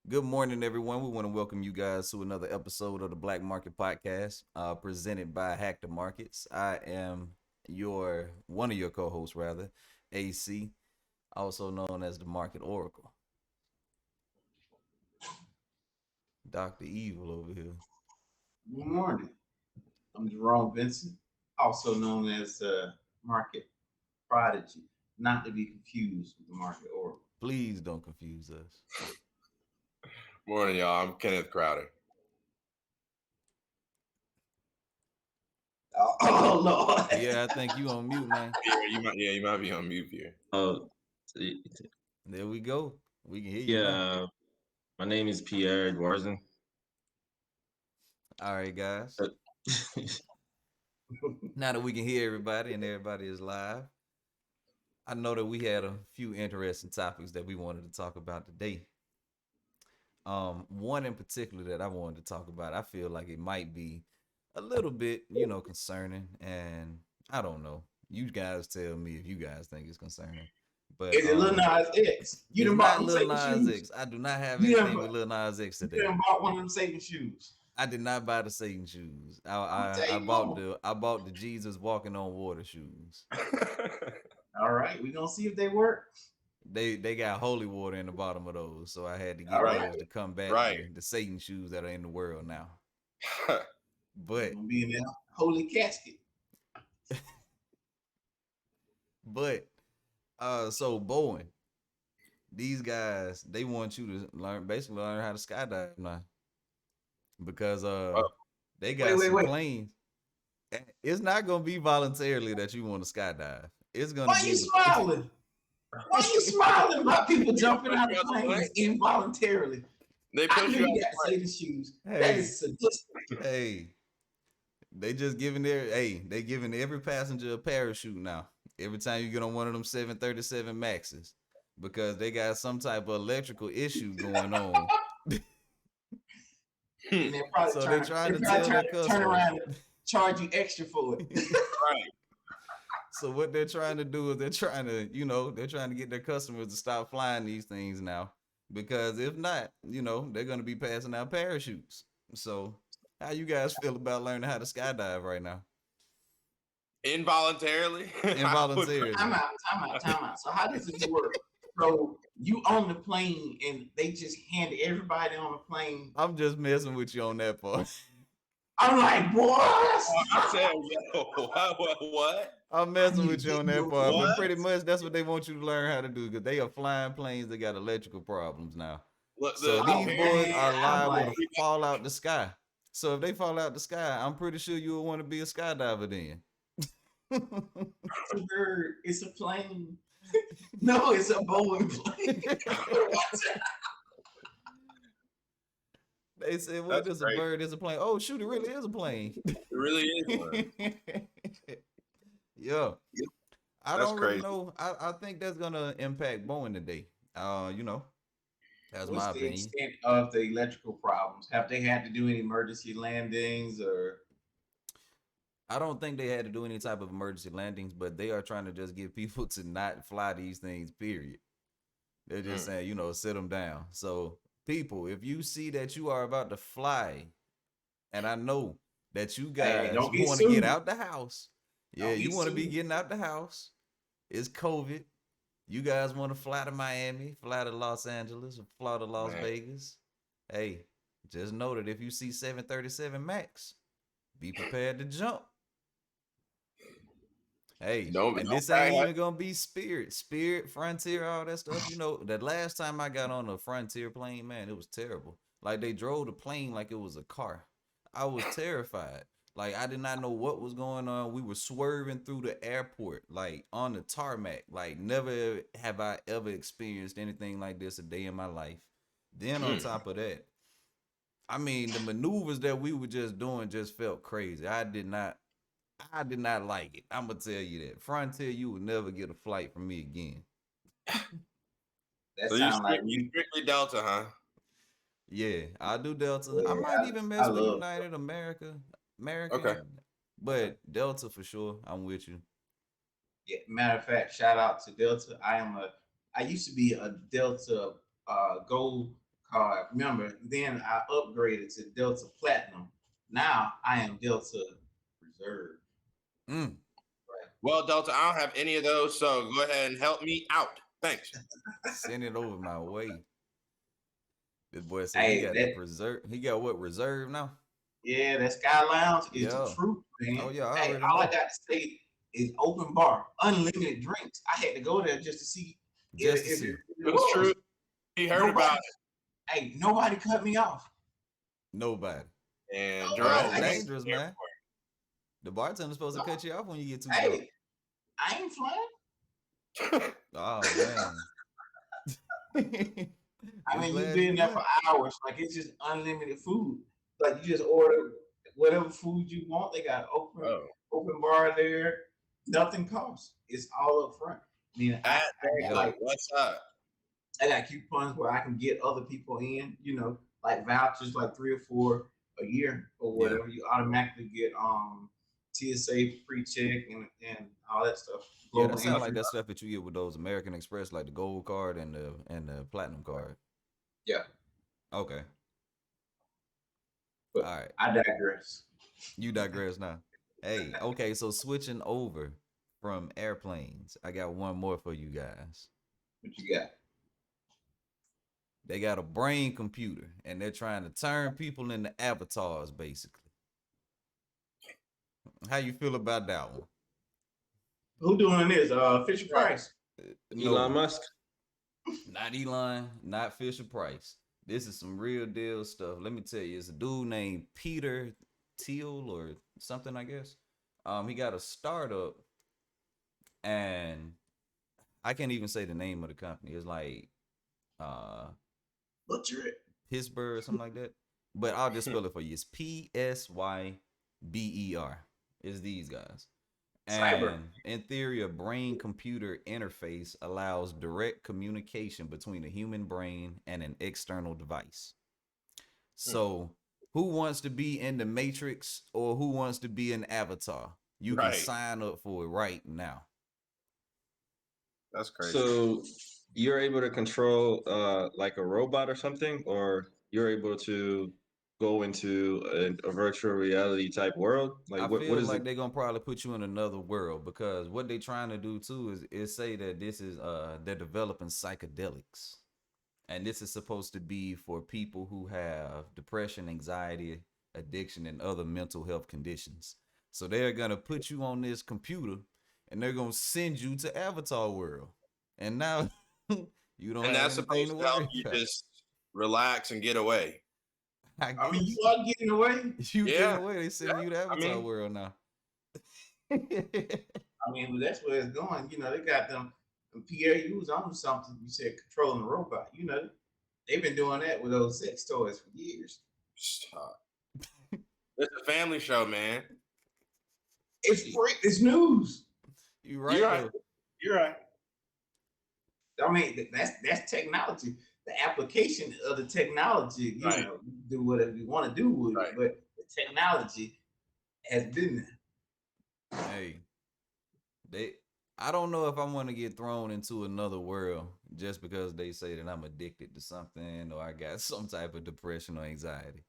Good morning, everyone. We want to welcome you guys to another episode of the Black Market Podcast, presented by Hack the Markets. I am one of your co-hosts, rather, AC, also known as the Market Oracle. Dr. Evil over here. Good morning. I'm Jerome Vincent, also known as Market Prodigy, not to be confused with the Market Oracle. Please don't confuse us. Morning, y'all. I'm Kenneth Crowder. Oh Lord! Yeah, I think you on mute, man. You might be on mute here. There we go. We can hear you now. Yeah, my name is Pierre Edwardson. All right, guys. Now that we can hear everybody and everybody is live, I know that we had a few interesting topics that we wanted to talk about today. One in particular that I wanted to talk about, I feel like it might be a little bit, concerning, and I don't know. You guys tell me if you guys think it's concerning. But Is it Lil Nas X? You it's done not bought Lil them Nas Satan X. shoes? I do not have You anything done with Lil Nas X You today. done bought one of them Satan shoes? I did not buy the Satan shoes. I'm I telling you bought more. I bought the Jesus walking on water shoes. All right, we gonna see if they work. They got holy water in the bottom of those, so I had to All get right, those to combat Right. the Satan shoes that are in the world now. we're But gonna be in that holy casket. but so Boeing, these guys, they want you to basically learn how to skydive now. Because they got some Wait. planes. It's not gonna be voluntarily that you want to skydive. It's gonna Why you be smiling? Why you smiling about people jumping out of planes involuntarily? They I push knew you out you the got plane. Satan shoes. That hey, is sadistic. hey, they giving every passenger a parachute now. Every time you get on one of them 737 Maxes, because they got some type of electrical issue going on. And they're probably So they're trying trying to to tell their turn customers. around and charge you extra for it. Right. So what they're trying to do is they're trying to get their customers to stop flying these things now. Because if not, they're gonna be passing out parachutes. So how you guys feel about learning how to skydive right now? Involuntarily. Involuntarily. Time out. So how does this work? So you on the plane and they just hand everybody on the plane. I'm just messing with you on that part. I'm like, boy, I said, yo, what? I'm I messing need with to you get on you that a part, but What? pretty much that's what they want you to learn how to do because they are flying planes that got electrical problems now. Look, So the these boys are man, I'm liable to like, fall out the sky. So if they fall out the sky, I'm pretty sure you will want to be a skydiver then. it's a bird, it's a plane. No, it's a Boeing plane. What? They said, "What That's is a crazy. bird? Is a plane? Oh shoot, it really is a plane." It really is one. Yeah, I That's don't really crazy. know. I think that's gonna impact Boeing today. That's What's my the opinion. extent of the electrical problems? Have they had to do any emergency landings or? I don't think they had to do any type of emergency landings, but they are trying to just get people to not fly these things. Period. They're just Mm. saying, sit them down. So people, if you see that you are about to fly, and I know that you Hey, guys don't get want to get sued. out the house. Yeah, Don't you get want to be sued. getting out the house. It's COVID. You guys want to fly to Miami, fly to Los Angeles, or fly to Las Man. Vegas. Hey, just know that if you see 737 Max, be prepared to jump. Hey, Don't and don't this ain't brag. even gonna be Spirit, Frontier, all that stuff. The last time I got on a Frontier plane, man, it was terrible. Like they drove the plane like it was a car. I was terrified. Like I did not know what was going on. We were swerving through the airport, like on the tarmac. Like never have I ever experienced anything like this a day in my life. Then on Mm. top of that, I mean, the maneuvers that we were just doing just felt crazy. I did not like it. I'm gonna tell you that. Frontier, you will never get a flight from me again. That So you sound like you you. strictly Delta, huh? Yeah, I do Delta. I Yeah, might even I mess with love. United Okay. American, but Delta for sure. I'm with you. Yeah, matter of fact, shout out to Delta. I used to be a Delta Gold card. Remember, then I upgraded to Delta Platinum. Now I am Delta Reserve. Mm. Well, Delta, I don't have any of those, so go ahead and help me out. Thanks. Send it over my way. This boy said he Hey, got the that preserve. He got what reserve now? yeah, that Sky Lounge is the Yeah. truth, man. Oh yeah, I Hey, already all I know. got to say is open bar, unlimited drinks. I had to go there just to see Just to if see. it It's true. was. He heard Nobody, about hey, nobody cut me off. Nobody. it, and Oh, Jerome that's I was ain't, dangerous, here man. The bartender's supposed to cut you off when you get too drunk. hey, I ain't flying. for it. Oh man. I Just mean, you've glad you been there for went. hours. Like it's just unlimited food. Like you just order whatever food you want. They got Oh, open bar there. Nothing costs. It's all up front. I mean, that I got Yeah. like what's up? I got coupons where I can get other people in. Like vouchers, like 3 or 4 a year or Yeah. whatever. You automatically get TSA pre-check and all that stuff. Yeah, that Global sounds like entry. that stuff that you get with those American Express, like the gold card and the platinum card. Yeah, Okay. but All right. I digress. You digress now. Hey, okay, so switching over from airplanes, I got one more for you guys. What you got? They got a brain computer and they're trying to turn people into avatars, basically. How you feel about that one? Who doing this? Fisher Price. No, Elon Musk. not Elon, not Fisher Price. This is some real deal stuff. Let me tell you, it's a dude named Peter Thiel or something, I guess. He got a startup, and I can't even say the name of the company. It's like uh Butcher it. Pittsburgh or something like that. But I'll just spell it for you. It's Psyber. It's these guys. Cyber. And in theory, a brain computer interface allows direct communication between a human brain and an external device. So, who wants to be in the Matrix or who wants to be an avatar? You can Right. sign up for it right now. That's crazy. So you're able to control like a robot or something, or you're able to go into a virtual reality type world? Like I what feel is like it? they're gonna probably put you in another world because what they're trying to do too is say that this is they're developing psychedelics. And this is supposed to be for people who have depression, anxiety, addiction, and other mental health conditions. So they're gonna put you on this computer and they're gonna send you to Avatar World. And now you don't And have that's anything supposed to to help worry you about. just relax and get away. I I mean, guess you are getting away. you Yeah. get away. They send you to I Avatar mean, World now. I mean, but that's where it's going. They got them. Pierre, you was on something. You said controlling the robot. They've been doing that with those sex toys for years. stop. It's a family show, man. It's free. It's news. You right You're right. though. You're right. I mean, that's technology. The application of the technology, Right. do whatever you want to do with Right. it, but the technology has been there. Hey, they I don't know if I want to get thrown into another world just because they say that I'm addicted to something or I got some type of depression or anxiety.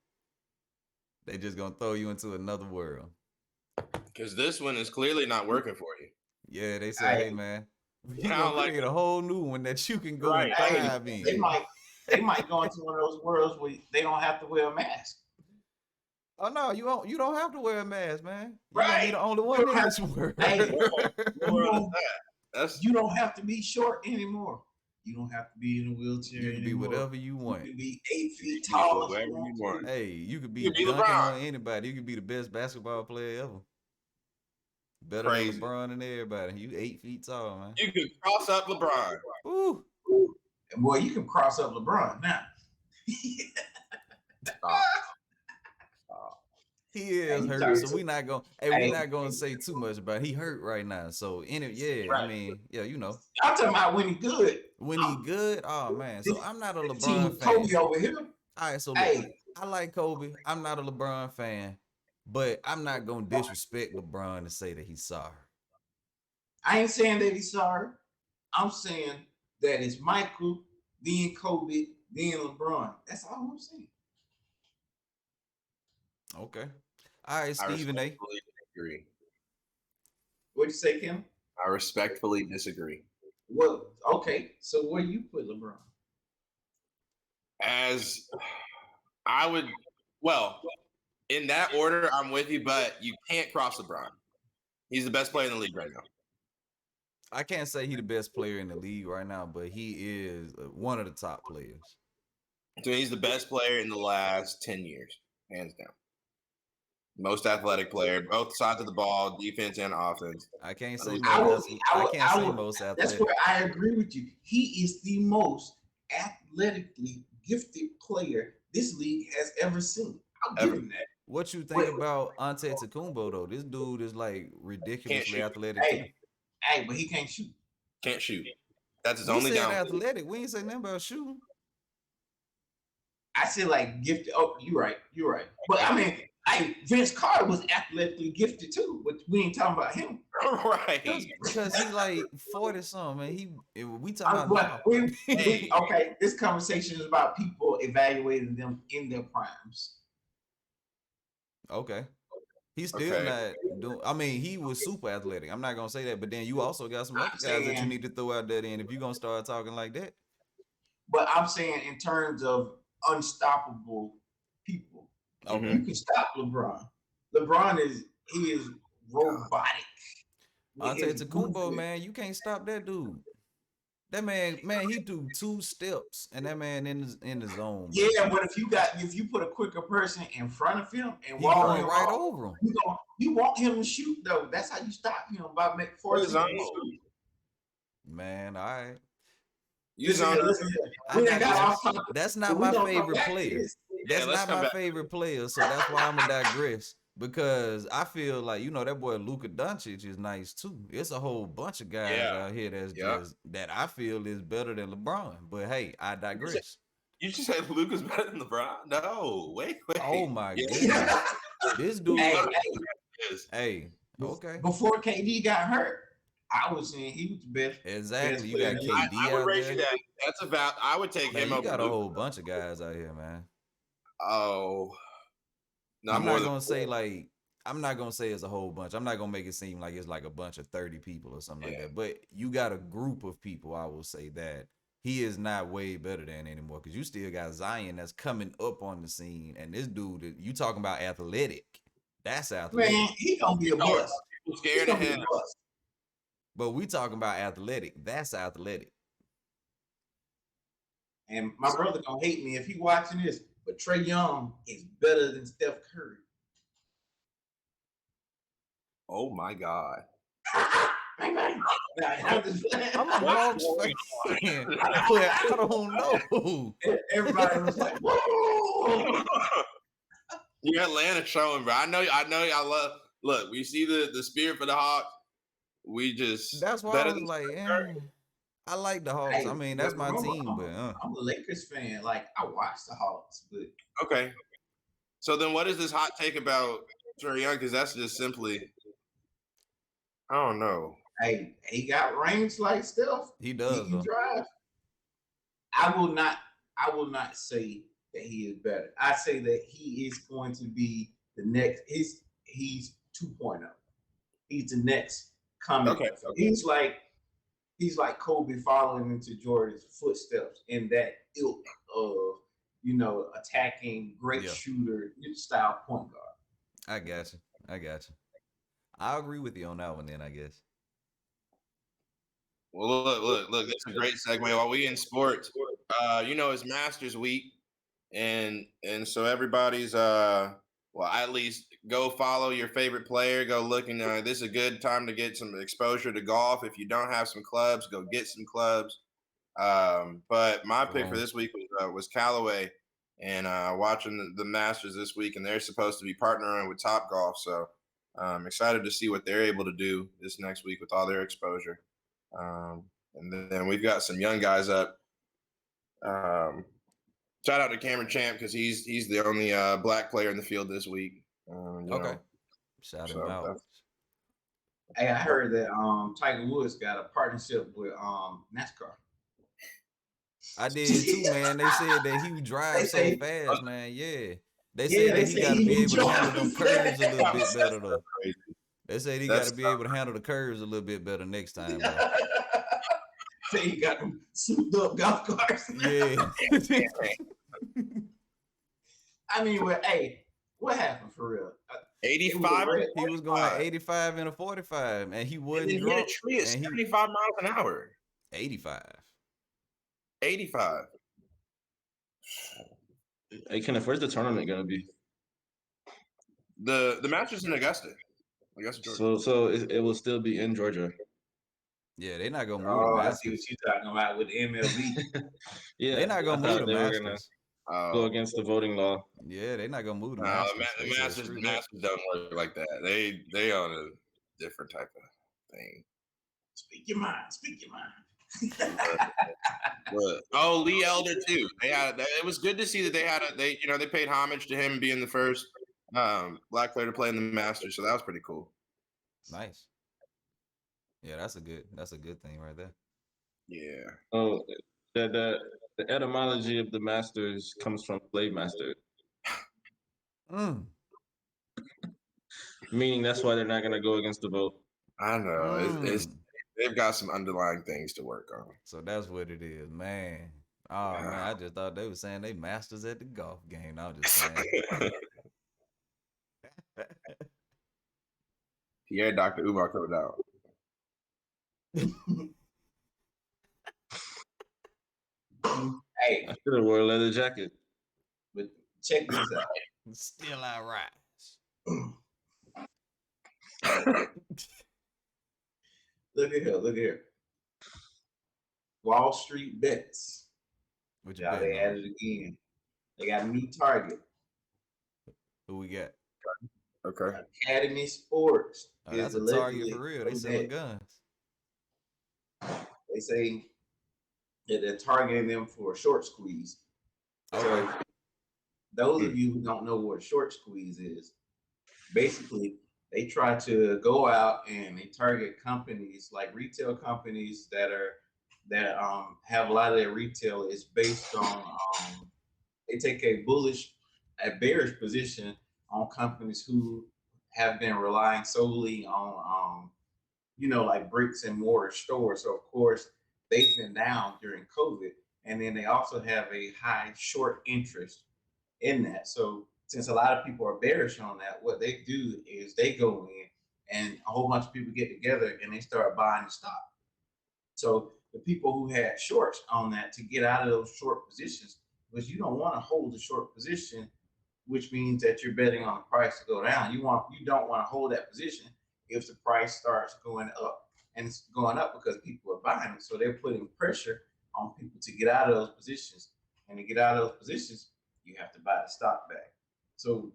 They just gonna throw you into another world. Because this one is clearly not working for you. Yeah, they say, hey Hey, man, we Kinda gonna like create a whole new one that you can go and Right. hey, thrive they in. might go into one of those worlds where they don't have to wear a mask. Oh no, you don't have to wear a mask, man. You're gonna be Right. the only You one don't in have this world. Hey, What you world is don't that? That's you don't have to be short anymore. You don't have to be in a wheelchair You can be anymore. whatever you You want. can be 8 feet you tall if whoever you you want want. to. Hey, you could be You can be dunking LeBron. on anybody. You could be the best basketball player ever. Better Crazy. than LeBron and everybody. You 8 feet tall, man. You can cross up LeBron. Ooh. And boy, you can cross up LeBron now. Stop. He Hey, is you hurt, talking so to- we not gonna Hey, not gonna say too much about it. He hurt right now. So yeah, I right. mean, yeah, I'm talking about when he good. when he good, oh man. So This- I'm not a this LeBron Team fan. Kobe over here. All right, so look, Hey, I like Kobe. I'm not a LeBron fan, but I'm not gonna disrespect LeBron to say that he's sorry. I ain't saying that he's sorry. I'm saying that it's Michael, then Kobe, then LeBron. That's all I'm saying. Okay. All right, I Stephen A. respectfully disagree. What'd you say, Kim? I respectfully disagree. Well, okay. So where you put LeBron? As I would, well, in that order, I'm with you, but you can't cross LeBron. He's the best player in the league right now. I can't say he the best player in the league right now, but he is one of the top players. So he's the best player in the last 10 years, hands down. Most athletic player, both sides of the ball, defense and offense. I can't say I most. would, I can't say most That's athletic. where I agree with you. He is the most athletically gifted player this league has ever seen. I'll give him that. What you think about Antetokounmpo though? This dude is like ridiculously shoot. athletic too. Hey, but he can't shoot. Can't shoot. That's his We only said downfall. athletic. We ain't say nothing about shooting. I said like gifted. Oh, you're right. You're right. But I mean, Vince Carter was athletically gifted too, but we ain't talking about him. Right. Because he like 40 something, and we talking about But now. okay, this conversation is about people evaluating them in their primes. Okay. He's still not doing. I mean, he was super athletic. I'm not gonna say that, but then you also got some other guys that you need to throw out there. Then if you're gonna start talking like that, but I'm saying in terms of unstoppable people, okay, you can stop LeBron. LeBron is robotic. Antetokounmpo, man, you can't stop that dude. That man, he do 2 steps, and that man in the zone. Yeah, but if you put a quicker person in front of him and He walk going him right off, over him. you want him to shoot though. That's how you stop him by forcing him to shoot. Man, all right. That's not my favorite player. That's not my favorite player, so that's why I'm gonna digress. Because I feel like that boy Luka Doncic is nice too. It's a whole bunch of guys out here that's just that I feel is better than LeBron. But hey, I digress. You just said Luka's better than LeBron? No, wait. Oh my goodness, this dude. Hey, okay. Before KD got hurt, I was saying he was the best. Exactly, you got KD I would out raise there. you that. That's about. I would take him. You got a whole bunch of guys out here, man. Oh, I'm not gonna say it's a whole bunch. I'm not gonna make it seem like it's like a bunch of 30 people or something like that. But you got a group of people, I will say that he is not way better than anymore. Because you still got Zion that's coming up on the scene, and this dude, you talking about athletic? That's athletic. Man, he gonna be a bust. People scared of him. But we talking about athletic. That's athletic. And my brother gonna hate me if he watching this, but Trae Young is better than Steph Curry. Oh my God. I'm a Hawks fan, but I don't know. Everybody was like, "Whoa!" Your Atlanta showing, bro. I know. I love. Look, we see the spirit for the Hawks. We just. That's why I was like, I like the Hawks. Hey, I mean, that's my team, but I'm a Lakers fan. Like I watch the Hawks, but okay. So then, what is this hot take about Trae Young? Because that's just simply, I don't know. Hey, he got range like Steph. He does. He can drive. I will not say that he is better. I say that he is going to be the next. He's 2.0. He's the next coming. Okay. He's like Kobe following into Jordan's footsteps in that ilk of attacking, great shooter style point guard. I got you. I agree with you on that one. Then I guess. Well, look. That's a great segue. While we in sports, it's Masters Week, and so everybody's at least go follow your favorite player. Go look, and this is a good time to get some exposure to golf. If you don't have some clubs, go get some clubs. But my pick for this week was Callaway, and watching the Masters this week, and they're supposed to be partnering with Top Golf, so I'm excited to see what they're able to do this next week with all their exposure. And then we've got some young guys up. Shout out to Cameron Champ because he's the only black player in the field this week. Okay. Shout him out. Hey, I heard that Tiger Woods got a partnership with NASCAR. I did too, man. They said that he would They drive so say, fast, man. Yeah. They yeah, said they that he say got to he be been able to handle driving them curves a little bit fast. better, That's though. crazy. They said he got to That's be able to handle the curves a little bit better next time, though. Say he got them souped up golf carts. Yeah. I mean, well, hey, what happened for real? It was a 85 and red. He was going 45. 85 and a 45, and he And wasn't then hit a drunk. tree at And he 75 miles an hour. 85. 85. Hey, Kenneth, where's the tournament gonna be? The Masters in Augusta. Augusta, Georgia. So it will still be in Georgia. Yeah, they're not gonna move the Oh, I see what Masters. you're talking about with the MLB. Yeah, They're not I gonna move thought the they were gonna Masters. go against the voting law. Yeah, they're not gonna move the No, Masters. the They said Masters, screw the that. Masters don't work like that. They on a different type of thing. Speak your mind. Speak your mind. But Lee Elder too. It was good to see that they paid homage to him being the first black player to play in the Masters. So that was pretty cool. Nice. Yeah, that's a good thing right there. Yeah. Oh, the etymology of the Masters comes from slave master, Mm. meaning that's why they're not gonna go against the vote. I know. It's Mm. they've got some underlying things to work on. So that's what it is, man. Oh man, I just thought they were saying they masters at the golf game. I was just saying. Yeah, Dr. Umar coming out. Hey, I should have wore a leather jacket. but check this out. Still I rise. Look at here. Look at here. Wall Street bets. What you Yeah, betting they on? added it again. They got a new target. Who we got? Okay. Academy Sports Oh, is that's a target allegedly for real. They selling guns. They say that they're targeting them for a short squeeze. Okay. So those of you who don't know what a short squeeze is, basically they try to go out and they target companies like retail companies that have a lot of their retail is based on they take a bearish position on companies who have been relying solely on like bricks and mortar stores. So of course they've been down during COVID, and then they also have a high short interest in that. So since a lot of people are bearish on that, what they do is they go in and a whole bunch of people get together and they start buying the stock. So the people who had shorts on that to get out of those short positions, because you don't want to hold a short position, which means that you're betting on the price to go down. You don't want to hold that position if the price starts going up. And it's going up because people are buying it. So they're putting pressure on people to get out of those positions. And to get out of those positions, you have to buy the stock back. So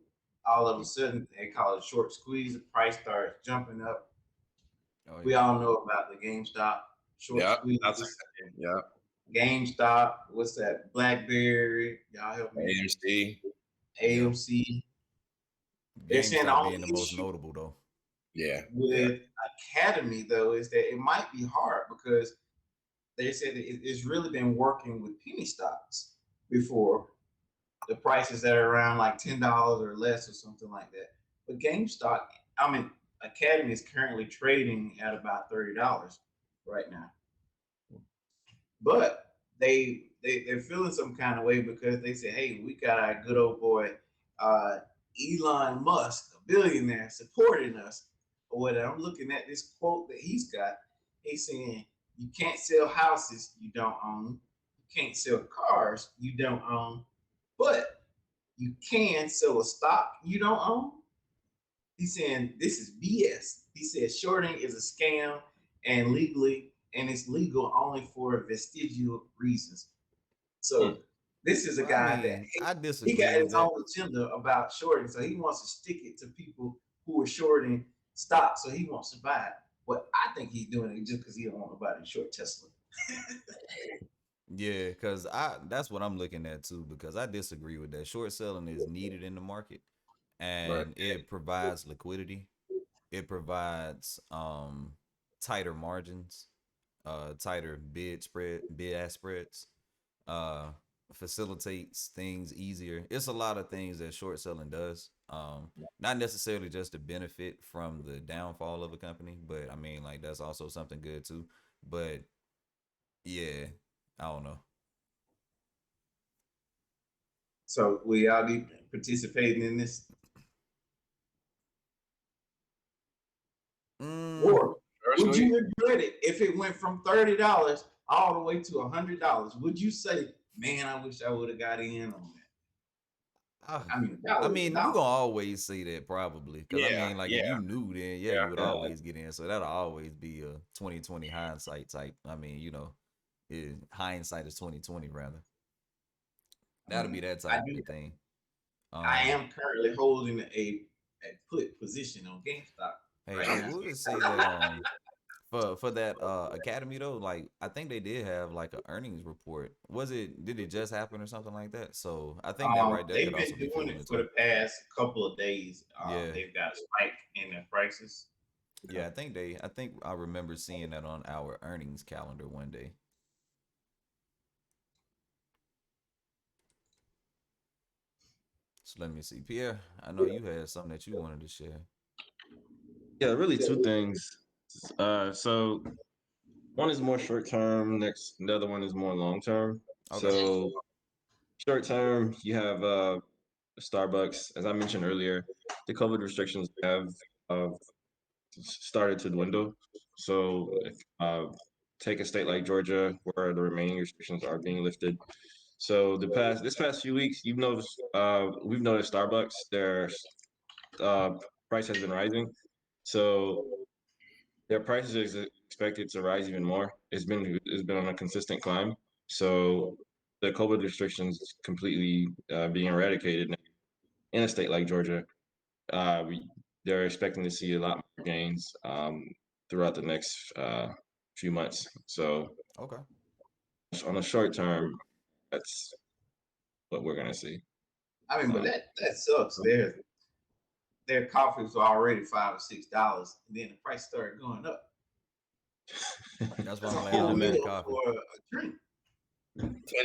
all of a sudden, they call it a short squeeze. The price starts jumping up. Oh, We yeah. all know about the GameStop short squeeze. Yeah. GameStop, what's that? BlackBerry, y'all help me. AMC. AMC. They're saying the GameStop only being the most issue notable though. Yeah. with Academy though is that it might be hard because they said that it's really been working with penny stocks before, the prices that are around like $10 or less or something like that. But Academy is currently trading at about $30 right now. But they're feeling some kind of way because they say, hey, we got our good old boy Elon Musk, a billionaire, supporting us. Or what I'm looking at this quote that he's got. He's saying, you can't sell houses you don't own. You can't sell cars you don't own. But you can sell a stock you don't own. He's saying this is BS. He said shorting is a scam and it's legal only for vestigial reasons. So this is a Well, I guy that mean, I he disagree got with his that. own agenda about shorting. So he wants to stick it to people who are shorting stocks. So he wants to buy it. But I think he's doing it just because he don't want nobody to short Tesla. Yeah, because that's what I'm looking at too, because I disagree with that. Short selling is needed in the market Right. and it provides liquidity. It provides tighter margins, tighter bid ask spreads. uh facilitates things easier. It's a lot of things that short selling does. Not necessarily just to benefit from the downfall of a company, but I mean like that's also something good too. But yeah, I don't know. So will y'all be participating in this? Mm, Or First would week. you regret it if it went from $30 all the way to $100? Would you say, man, I wish I would have got in on that? I, I mean, I $1 is a mean, you dollar. gonna always say that probably, because I Yeah, mean, like yeah, if you knew, then yeah, you would yeah. always get in. So that'll always be a 2020 hindsight type. I mean, hindsight is 2020 rather. I That'll be mean, that I type do. of thing. I Um, am currently holding a put position on GameStop hey, right I now. would say that for that academy though, like I think they did have like an earnings report. Did it just happen or something like that? So I think that right there They've could been also be doing fueling it it for too. the past couple of days. Yeah. They've got a spike in their prices. Yeah, I think I remember seeing that on our earnings calendar one day. So let me see. Pierre, I know you had something that you wanted to share. Yeah, really two things. So one is more short term. Next, the other one is more long term. Okay. So short term, you have Starbucks. As I mentioned earlier, the COVID restrictions have uh, started to dwindle. So, take a state like Georgia, where the remaining restrictions are being lifted. So this past few weeks, we've noticed Starbucks, their uh, price has been rising. So their prices is expected to rise even more. It's been on a consistent climb. So the COVID restrictions completely being eradicated in a state like Georgia, they're expecting to see a lot more gains throughout the next few months. So Okay. on a short term, that's what we're gonna see. I mean, but Um, that sucks. Their coffees were already $5 or $6, and then the price started going up. That's why That's a I'm glad yeah, I whole don't demand. drink meal coffee. for a drink.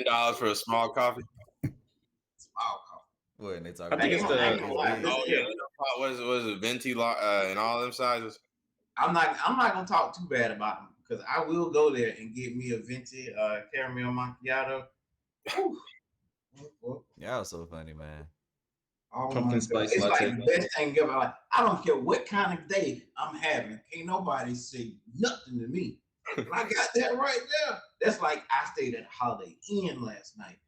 $10 for a small coffee. Small coffee. What, and they I talking I think about ain't it's how gonna, I like ain't the gonna it's lie. big. Listen Oh yeah, here. what was it venti and all them sizes? I'm not gonna talk too bad about them because I will go there and get me a venti caramel macchiato. Whew. Y'all so funny, man. Oh my pumpkin god, spice it's like latte. the best thing ever. Like I don't care what kind of day I'm having. Ain't nobody say nothing to me. When I got that right there, that's like I stayed at Holiday Inn last night.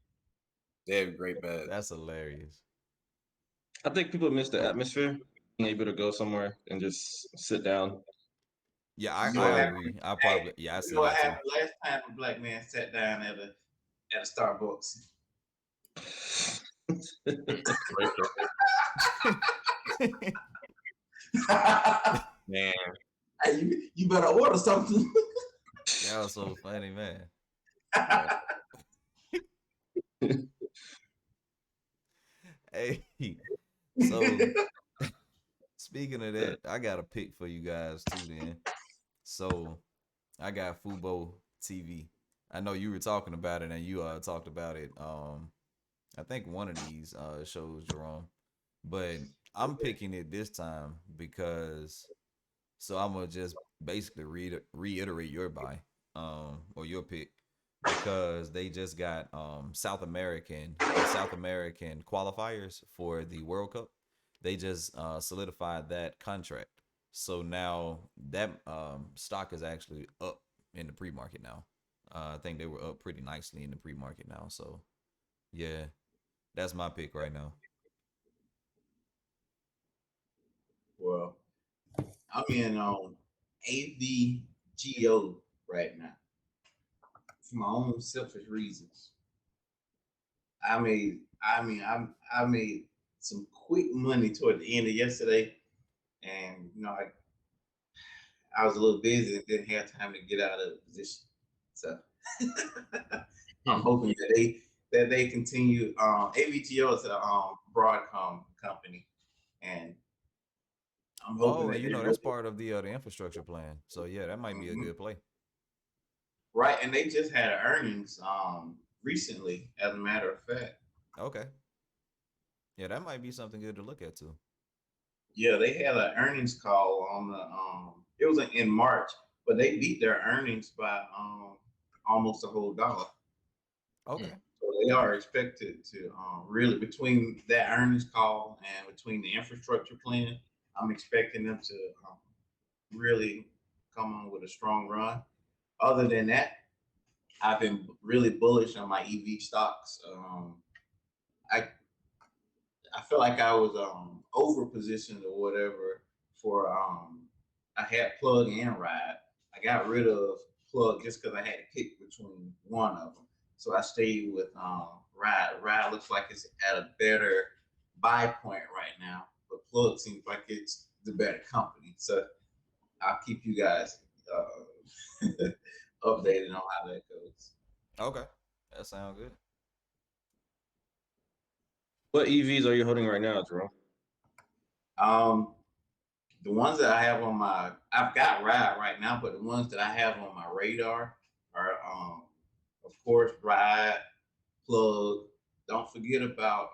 They have great beds. That's hilarious. I think people miss the atmosphere, being able to go somewhere and just sit down. Yeah, You know I what So agree. happened? I Hey, probably I you say know what that too. happened last time a black man sat down at a Starbucks? Man, Hey, you better order something. Y'all so funny, man. Hey, so speaking of that, I got a pick for you guys too. Then, so I got Fubo TV. I know you were talking about it, and you talked about it. I think one of these shows, Jerome, but I'm picking it this time because I'm gonna just basically reiterate your buy, or your pick, because they just got the South American qualifiers for the World Cup. They just solidified that contract. So now that stock is actually up in the pre-market now. I think they were up pretty nicely in the pre-market now. So yeah, that's my pick right now. Well, I'm in on AVGO right now for my own selfish reasons. I made some quick money toward the end of yesterday, and I was a little busy and didn't have time to get out of the position. So I'm hoping that they continue. AVGO is a Broadcom company, and I'm hoping Oh, that and they that's really part of the infrastructure plan. So yeah, that might be a mhm. good play. Right, and they just had earnings recently, as a matter of fact. Okay. Yeah, that might be something good to look at too. Yeah, they had an earnings call on the it was in March, but they beat their earnings by almost a whole dollar. Okay. So they are expected to really, between that earnings call and between the infrastructure plan, I'm expecting them to really come on with a strong run. Other than that, I've been really bullish on my EV stocks. I I feel like I was over positioned or whatever for I had plug and ride. I got rid of plug just because I had to pick between one of them. So I stayed with ride. Ride looks like it's at a better buy point right now, but plug seems like it's the better company. So I'll keep you guys updated on how that goes. Okay. That sounds good. What EVs are you holding right now, Jerome? Um, the ones that I have on my, I've got Ride right now, but the ones that I have on my radar are, of course, Ride, Plug. Don't forget about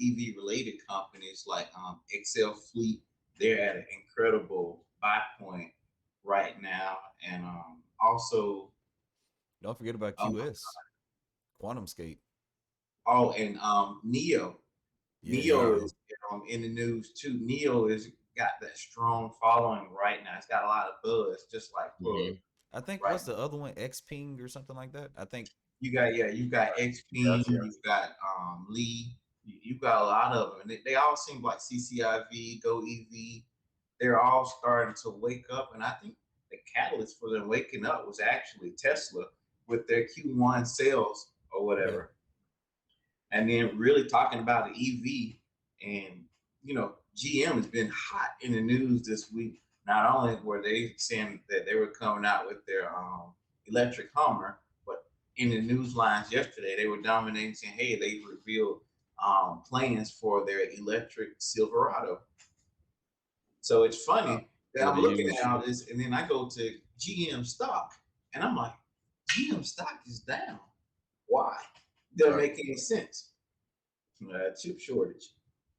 EV related companies like Excel Fleet. They're at an incredible buy point right now, and also, Don't forget about um, QS, Quantum Skate. oh, and Neo. Yeah, Neo Neo. is in the news too. Neo is got that strong following right now. It's got a lot of buzz, just like Plug Mm-hmm. I think right what's the now. other one? X Ping or something like that. I think. You got XP, Yes, yeah. you've got Lee, you got a lot of them, and they all seem like CCIV, Go EV. They're all starting to wake up, and I think the catalyst for them waking up was actually Tesla with their Q1 sales or Yeah. whatever. And then really talking about the EV, and GM has been hot in the news this week. Not only were they saying that they were coming out with their electric Hummer, but in the news lines yesterday they were dominating, saying, "Hey, they revealed plans for their electric Silverado." So it's funny that With I'm a looking huge at all this, and then I go to GM stock, and I'm like, GM stock is down. Why? Doesn't Right. make any sense. Chip shortage.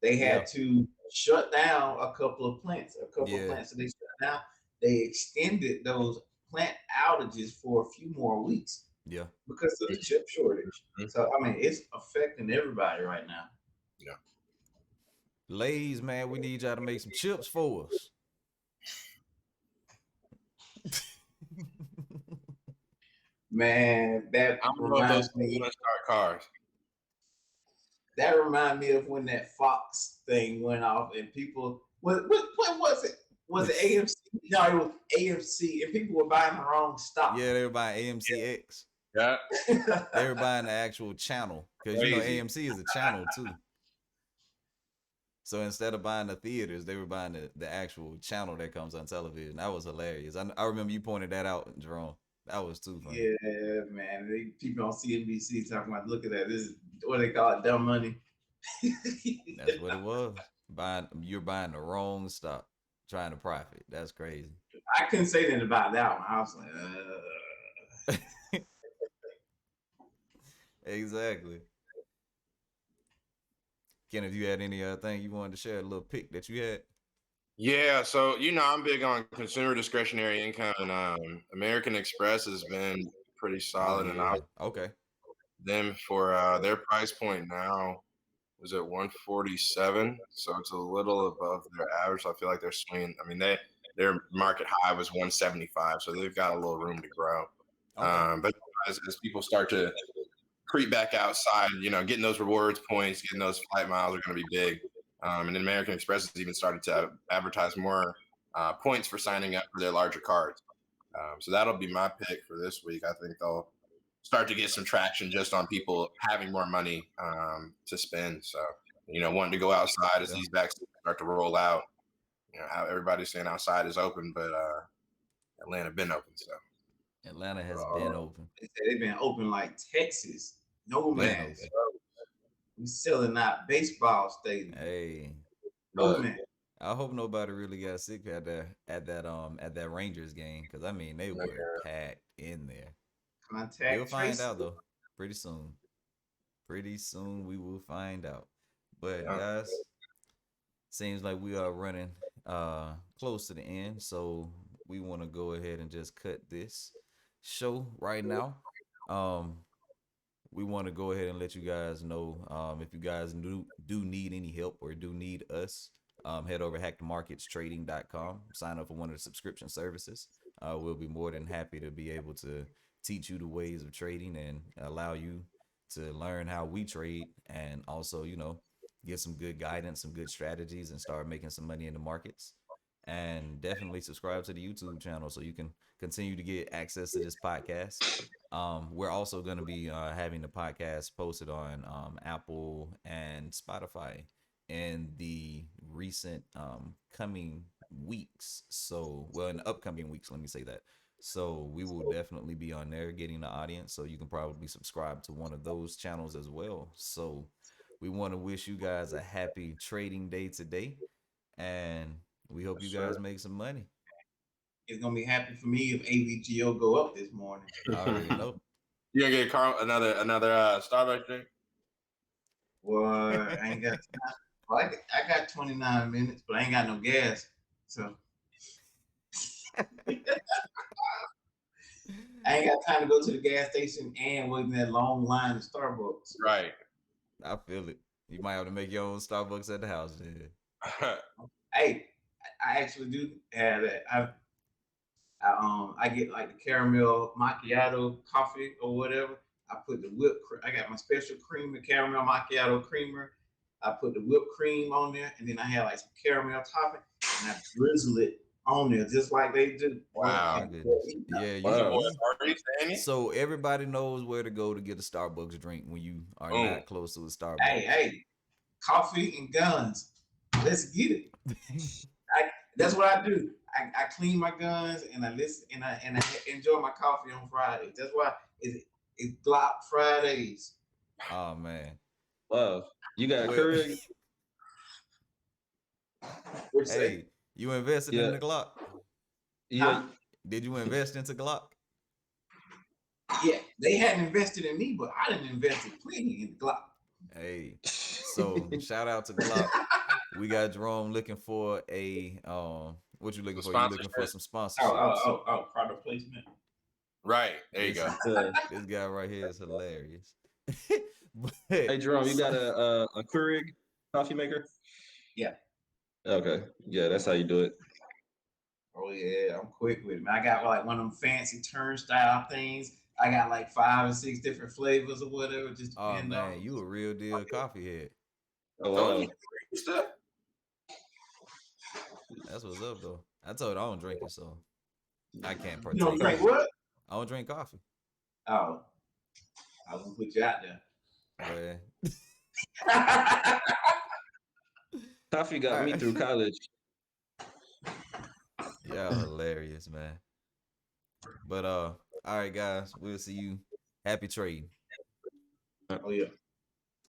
They Yeah. had to shut down a couple of plants. A couple of Yeah. plants that they shut down. They extended those plant outages for a few more weeks Yeah. because of the chip shortage. Mhm. So I mean, it's affecting everybody right now. Yeah. Lay's, man, we need y'all to make some chips for us. Man, that I don't know if those reminds are me. gonna start cars. That reminds me of when that Fox thing went off and people. What was it? Was it AMC? No, it was AMC, and people were buying the wrong stock. Yeah, they were buying AMCX. Yeah, They were buying the actual channel because crazy. AMC is a channel too. So instead of buying the theaters, they were buying the actual channel that comes on television. That was hilarious. I remember you pointed that out, Jerome. That was too funny. Yeah, man. People on CNBC talking about, look at that. This is what they call it, dumb money. That's what it was. You're buying the wrong stock, trying to profit. That's crazy. I couldn't say anything about that one. I was like, Exactly. Kenneth, you had any thing you wanted to share? A little pick that you had? Yeah, so I'm big on consumer discretionary income, and American Express has been pretty Oh solid, and yeah. Okay. them for their price point now was at 147, so it's a little above their average. So I feel like they're swinging. I mean, their market high was 175, so they've got a little room to grow. Okay. But as people start to creep back outside, getting those rewards points, getting those flight miles are going to be big. And then American Express has even started to advertise more points for signing up for their larger cards. So that'll be my pick for this week. I think they'll start to get some traction just on people having more money to spend. So, wanting to go outside as Yeah. these vaccines start to roll out. How everybody's saying outside is open, but Atlanta been open. So, Atlanta has been open. they say they've been open like Texas. No Been man. open. We selling out baseball stadium. Hey, No look, man. I hope nobody really got sick at that Rangers game because I mean they were packed in there. Contact We'll find tracing. out though pretty soon. Pretty soon we will find out. But Yeah. guys, seems like we are running close to the end, so we want to go ahead and just cut this show right now. Um we want to go ahead and let you guys know if you guys do need any help or do need us, head over to hackthemarketstrading.com, sign up for one of the subscription services. We'll be more than happy to be able to teach you the ways of trading and allow you to learn how we trade, and also, get some good guidance, some good strategies, and start making some money in the markets. And definitely subscribe to the YouTube channel so you can continue to get access to this podcast. We're also going to be having the podcast posted on Apple and Spotify in the recent coming weeks. So, well, in the upcoming weeks, let me say that. So, we will definitely be on there getting the audience. So, you can probably subscribe to one of those channels as well. So, we want to wish you guys a happy trading day today. And we hope Yes, you guys sir. make some money. It's gonna be happy for me if AVGO go up this morning. I already know. You gonna get another Starbucks drink? Well, I ain't got time. Well, I got 29 minutes, but I ain't got no gas. So I ain't got time to go to the gas station and wait in that long line at Starbucks. Right. I feel it. You might have to make your own Starbucks at the house then. Hey, I actually do have that. I get like the caramel macchiato coffee or whatever. I put the I got my special creamer, caramel macchiato creamer. I put the whipped cream on there, and then I have like some caramel topping, and I drizzle it on there just like they do. Wow. My goodness. Yeah, What's your Wow. boy Maurice, Danny? so everybody knows where to go to get a Starbucks drink when you are Boom. not close to a Starbucks. Hey, coffee and guns. Let's get it. That's what I do. I clean my guns and I listen and I enjoy my coffee on Fridays. That's why it's Glock Fridays. Oh man. Wow. You got a Well, Keurig? What you say? hey, you invested in Yeah. the Glock? Yeah. Huh? Did you invest into Glock? Yeah, they hadn't invested in me, but I didn't invest in plenty in the Glock. Hey, so shout out to Glock. We got Jerome looking for a what you looking for? You looking for Sponsorship. some sponsorships. Product placement. Right. There you This, go. Yeah. this guy right here is hilarious. But, Hey, Jerome, you got a Keurig coffee maker? Yeah. Okay. Yeah, that's how you do it. Oh yeah, I'm quick with it. Man, I got like one of them fancy turnstile things. I got like 5 or 6 different flavors or whatever, just oh depending man, on. you a real deal coffee head. Oh, Told wow. you. Stuff. That's what's up though. I told you I don't drink it, so I can't You don't partake. drink what? I don't drink coffee. Oh, I was gonna put you out But there. Coffee got me Alright. through college. Yeah, hilarious, man. But all right, guys, we'll see you. Happy trading. Oh yeah.